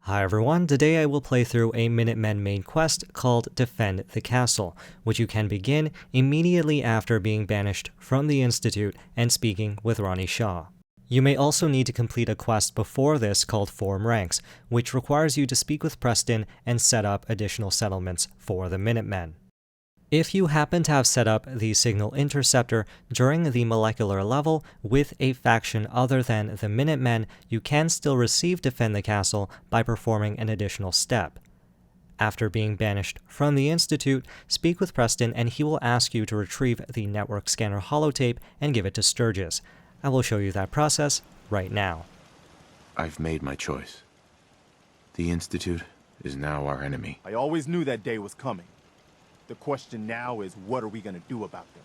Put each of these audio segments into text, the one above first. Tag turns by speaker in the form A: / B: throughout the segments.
A: Hi everyone, today I will play through a Minutemen main quest called Defend the Castle, which you can begin immediately after being banished from the Institute and speaking with Ronnie Shaw. You may also need to complete a quest before this called Form Ranks, which requires you to speak with Preston and set up additional settlements for the Minutemen. If you happen to have set up the Signal Interceptor during the molecular level with a faction other than the Minutemen, you can still receive Defend the Castle by performing an additional step. After being banished from the Institute, speak with Preston and he will ask you to retrieve the network scanner holotape and give it to Sturgis. I will show you that process right now.
B: I've made my choice. The Institute is now our enemy.
C: I always knew that day was coming. The question now is, what are we gonna do about them?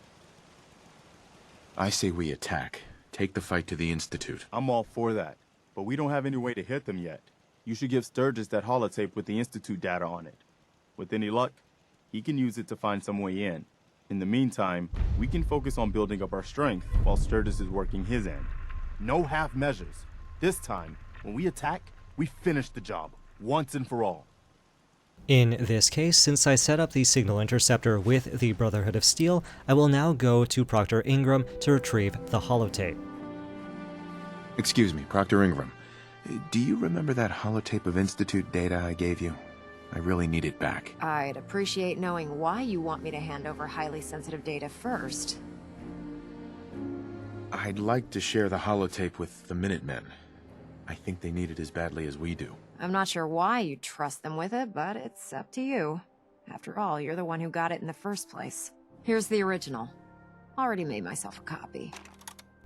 B: I say we attack. Take the fight to the Institute.
C: I'm all for that, but we don't have any way to hit them yet. You should give Sturgis that holotape with the Institute data on it. With any luck, he can use it to find some way in. In the meantime, we can focus on building up our strength while Sturgis is working his end. No half measures. This time, when we attack, we finish the job, once and for all.
A: In this case, since I set up the Signal Interceptor with the Brotherhood of Steel, I will now go to Proctor Ingram to retrieve the holotape.
B: Excuse me, Proctor Ingram. Do you remember that holotape of Institute data I gave you? I really need it back.
D: I'd appreciate knowing why you want me to hand over highly sensitive data first.
B: I'd like to share the holotape with the Minutemen. I think they need it as badly as we do.
D: I'm not sure why you trust them with it, but it's up to you. After all, you're the one who got it in the first place. Here's the original. Already made myself a copy.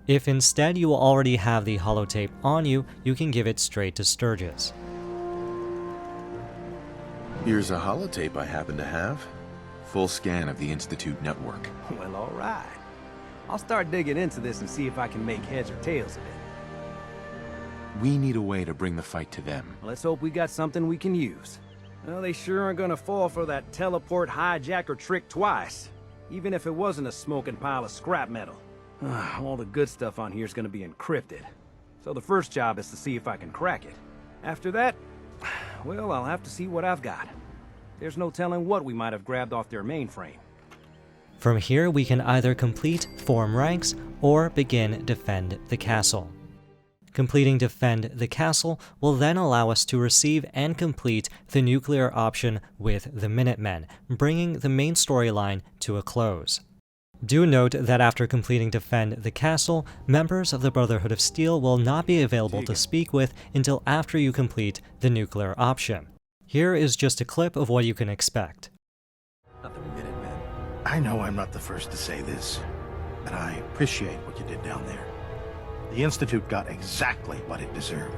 A: If instead you already have the holotape on you, you can give it straight to Sturgis.
B: Here's a holotape I happen to have. Full scan of the Institute network.
E: Well, all right. I'll start digging into this and see if I can make heads or tails of it.
B: We need a way to bring the fight to them.
E: Let's hope we got something we can use. Well, they sure aren't gonna fall for that teleport hijacker trick twice. Even if it wasn't a smoking pile of scrap metal. All the good stuff on here is gonna be encrypted. So the first job is to see if I can crack it. After that, well, I'll have to see what I've got. There's no telling what we might have grabbed off their mainframe.
A: From here, we can either complete Form Ranks or begin Defend the Castle. Completing Defend the Castle will then allow us to receive and complete the nuclear option with the Minutemen, bringing the main storyline to a close. Do note that after completing Defend the Castle, members of the Brotherhood of Steel will not be available to speak with until after you complete the nuclear option. Here is just a clip of what you can expect.
E: Not the Minutemen.
F: I know I'm not the first to say this, but I appreciate what you did down there. The Institute got exactly what it deserved.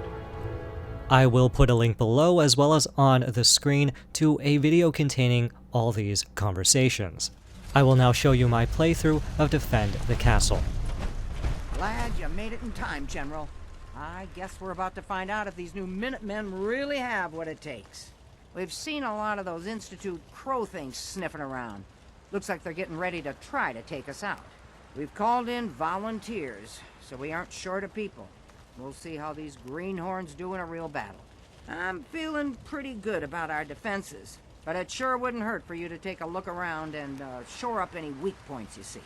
A: I will put a link below as well as on the screen to a video containing all these conversations. I will now show you my playthrough of Defend the Castle.
G: Glad you made it in time, General. I guess we're about to find out if these new Minutemen really have what it takes. We've seen a lot of those Institute crow things sniffing around. Looks like they're getting ready to try to take us out. We've called in volunteers, so we aren't short of people. We'll see how these greenhorns do in a real battle. I'm feeling pretty good about our defenses, but it sure wouldn't hurt for you to take a look around and shore up any weak points you see.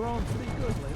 E: growing pretty good lately.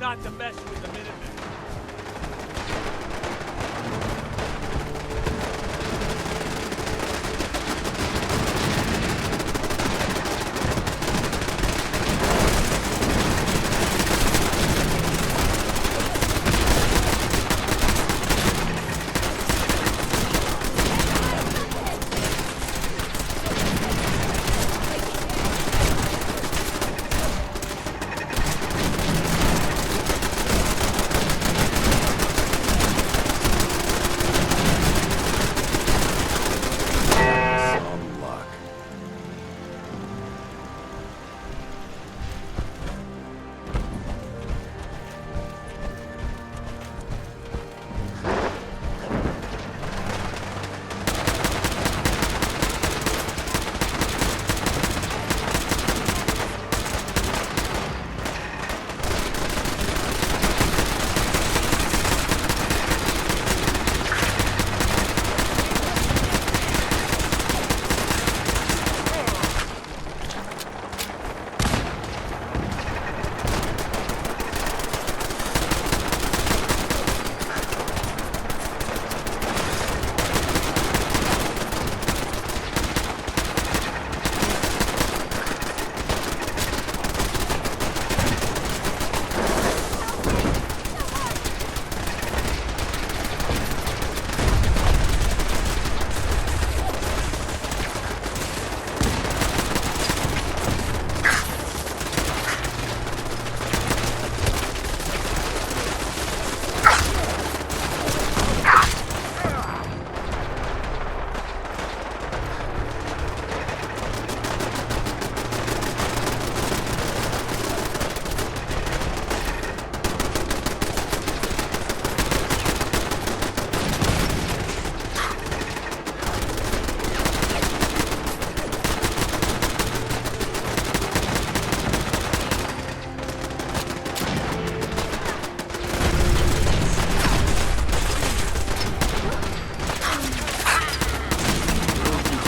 H: Not to mess with the Minutemen.
F: Some luck.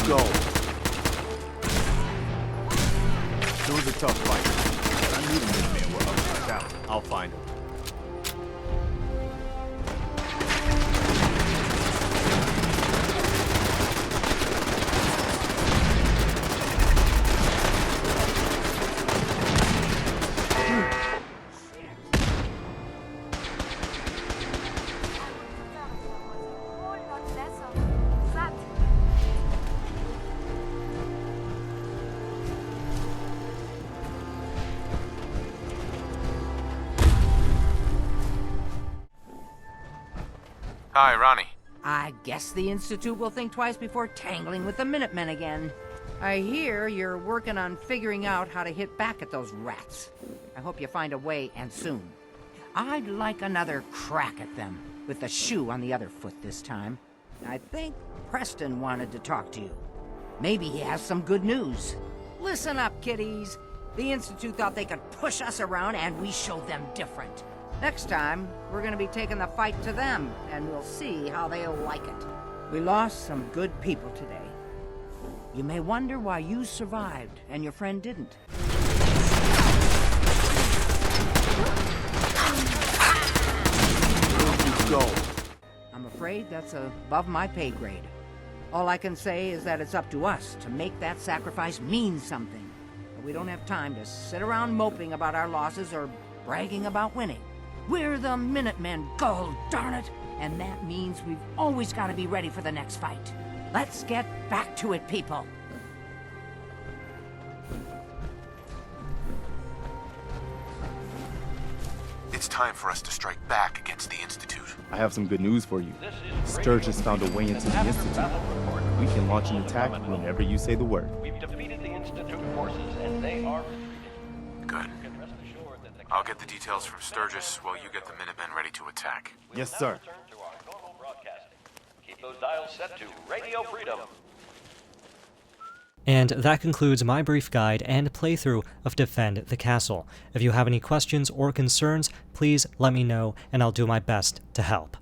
F: Go.
C: It was a tough fight. I knew the Minutemen were up to the challenge. I'll find them.
B: Hi, Ronnie.
G: I guess the Institute will think twice before tangling with the Minutemen again. I hear you're working on figuring out how to hit back at those rats. I hope you find a way, and soon. I'd like another crack at them, with the shoe on the other foot this time. I think Preston wanted to talk to you. Maybe he has some good news. Listen up, kiddies. The Institute thought they could push us around, and we showed them different. Next time, we're gonna be taking the fight to them, and we'll see how they'll like it. We lost some good people today. You may wonder why you survived and your friend didn't.
F: Go.
G: I'm afraid that's above my pay grade. All I can say is that it's up to us to make that sacrifice mean something. But we don't have time to sit around moping about our losses or bragging about winning. We're the Minutemen, gold darn it! And that means we've always got to be ready for the next fight. Let's get back to it, people.
B: It's time for us to strike back against the Institute.
C: I have some good news for you. Sturgis found a way into the Institute. We can launch an attack whenever you say the word.
I: We've defeated the Institute forces, and they are retreating.
B: Good.
I: You can rest assured that the
B: I'll get the details from Sturgis while you get the Minutemen ready to attack.
C: Yes,
I: now
C: sir.
I: return to our normal broadcasting. Keep those dials set to Radio Freedom.
A: And that concludes my brief guide and playthrough of Defend the Castle. If you have any questions or concerns, please let me know and I'll do my best to help.